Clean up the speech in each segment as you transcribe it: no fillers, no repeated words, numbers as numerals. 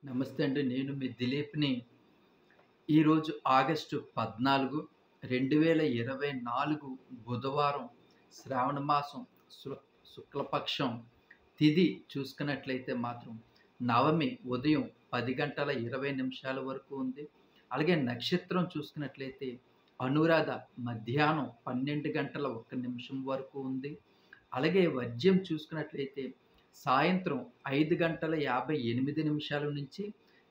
నమస్తే అండి. నేను మీ దిలీప్‌ని. ఈరోజు ఆగస్టు 14, 2024 బుధవారం, శ్రావణ మాసం శు శుక్లపక్షం తిథి చూసుకున్నట్లయితే మాత్రం నవమి ఉదయం 10 గంటల 20 నిమిషాల వరకు ఉంది. అలాగే నక్షత్రం చూసుకున్నట్లయితే అనురాధ మధ్యాహ్నం 12 గంటల 1 నిమిషం వరకు ఉంది. అలాగే వర్జ్యం చూసుకున్నట్లయితే సాయంత్రం 5 గంటల 58 నిమిషాల నుంచి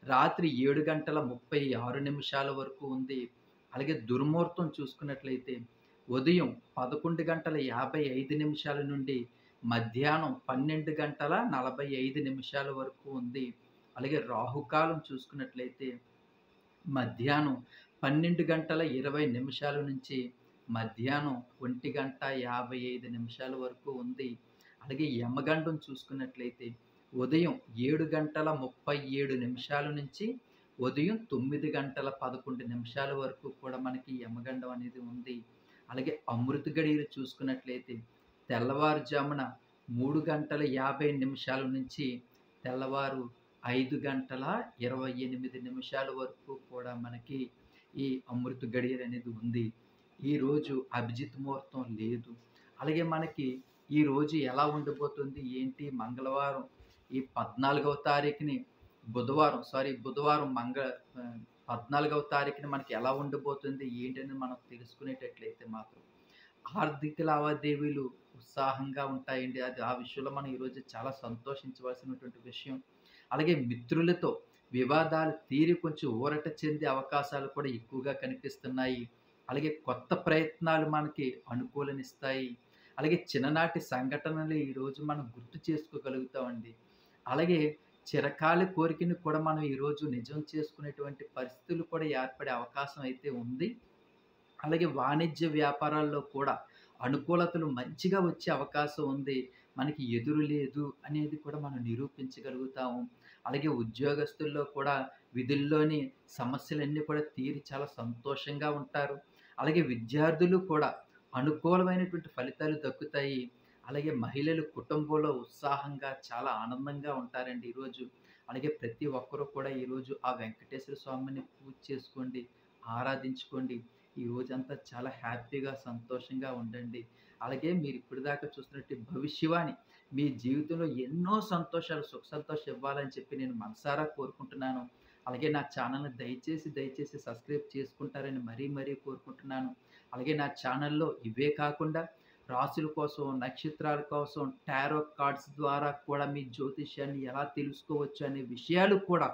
రాత్రి 7 గంటల 36 నిమిషాల వరకు ఉంది. అలాగే దుర్ముహూర్తం చూసుకున్నట్లయితే ఉదయం 11 గంటల 55 నిమిషాల నుండి మధ్యాహ్నం 12 గంటల 45 నిమిషాల వరకు ఉంది. అలాగే రాహుకాలం చూసుకున్నట్లయితే మధ్యాహ్నం 12 గంటల 20 నిమిషాల నుంచి మధ్యాహ్నం 1 గంట 55 నిమిషాల వరకు ఉంది. అలాగే యమగండం చూసుకున్నట్లయితే ఉదయం 7 గంటల 37 నిమిషాల నుంచి ఉదయం 9 గంటల 11 నిమిషాల వరకు కూడా మనకి యమగండం అనేది ఉంది. అలాగే అమృత గడియలు చూసుకున్నట్లయితే తెల్లవారుజామున 3 గంటల 50 నిమిషాల నుంచి తెల్లవారు 5 గంటల 28 నిమిషాల వరకు కూడా మనకి ఈ అమృత గడియలు అనేది ఉంది. ఈరోజు అభిజిత్ ముహూర్తం లేదు. అలాగే మనకి ఈరోజు ఎలా ఉండబోతుంది ఏంటి మంగళవారం ఈ 14వ తారీఖుని బుధవారం 14వ తారీఖున మనకి ఎలా ఉండబోతుంది ఏంటని మనం తెలుసుకునేటట్లయితే మాత్రం ఆర్థిక లావాదేవీలు ఉత్సాహంగా ఉంటాయండి. అది ఆ విషయంలో మనం ఈరోజు చాలా సంతోషించవలసినటువంటి విషయం. అలాగే మిత్రులతో వివాదాలు తీరి కొంచెం ఊరట చెందే అవకాశాలు కూడా ఎక్కువగా కనిపిస్తున్నాయి. అలాగే కొత్త ప్రయత్నాలు మనకి అనుకూలనిస్తాయి. అలాగే చిన్ననాటి సంఘటనలు ఈరోజు మనం గుర్తు చేసుకోగలుగుతామండి. అలాగే చిరకాల కోరికను కూడా మనం ఈరోజు నిజం చేసుకునేటువంటి పరిస్థితులు కూడా ఏర్పడే అవకాశం అయితే ఉంది. అలాగే వాణిజ్య వ్యాపారాల్లో కూడా అనుకూలతలు మంచిగా వచ్చే అవకాశం ఉంది. మనకి ఎదురు లేదు అనేది కూడా మనం నిరూపించగలుగుతాము. అలాగే ఉద్యోగస్తుల్లో కూడా విధుల్లోని సమస్యలన్నీ కూడా తీరి చాలా సంతోషంగా ఉంటారు. అలాగే విద్యార్థులు కూడా అనుకూలమైనటువంటి ఫలితాలు దక్కుతాయి. అలాగే మహిళలు కుటుంబంలో ఉత్సాహంగా చాలా ఆనందంగా ఉంటారండి ఈరోజు. అలాగే ప్రతి ఒక్కరూ కూడా ఈరోజు ఆ వెంకటేశ్వర స్వామిని పూజ చేసుకోండి, ఆరాధించుకోండి. ఈ రోజంతా చాలా హ్యాపీగా, సంతోషంగా ఉండండి. అలాగే మీరు ఇప్పటిదాకా చూస్తున్నట్టు భవిష్యవాణి మీ జీవితంలో ఎన్నో సంతోషాలు, సుఖ సంతోషాలు ఇవ్వాలని చెప్పి నేను మనసారా కోరుకుంటున్నాను. అలాగే నా ఛానల్‌ని దయచేసి సబ్స్క్రైబ్ చేసుకుంటారని మరీ కోరుకుంటున్నాను. అలాగే నా ఛానల్‌లో ఇవే కాకుండా రాశుల కోసం, నక్షత్రాల కోసం, టారో కార్డ్స్ ద్వారా కూడా మీ జ్యోతిష్యాన్ని ఎలా తెలుసుకోవచ్చు అనే విషయాలు కూడా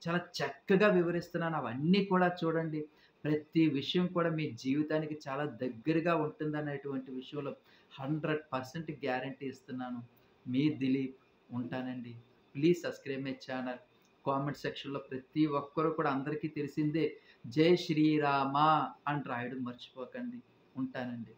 చాలా చక్కగా వివరిస్తున్నాను. అవన్నీ కూడా చూడండి. ప్రతి విషయం కూడా మీ జీవితానికి చాలా దగ్గరగా ఉంటుందనేటువంటి విషయంలో 100% గ్యారంటీ ఇస్తున్నాను. మీ దిలీప్ ఉంటానండి. Please subscribe my channel. Comment సెక్షన్‌లో ప్రతి ఒక్కరు కూడా అందరికీ తెలిసిందే జై శ్రీరామ అని రాయడం మర్చిపోకండి. ఉంటానండి.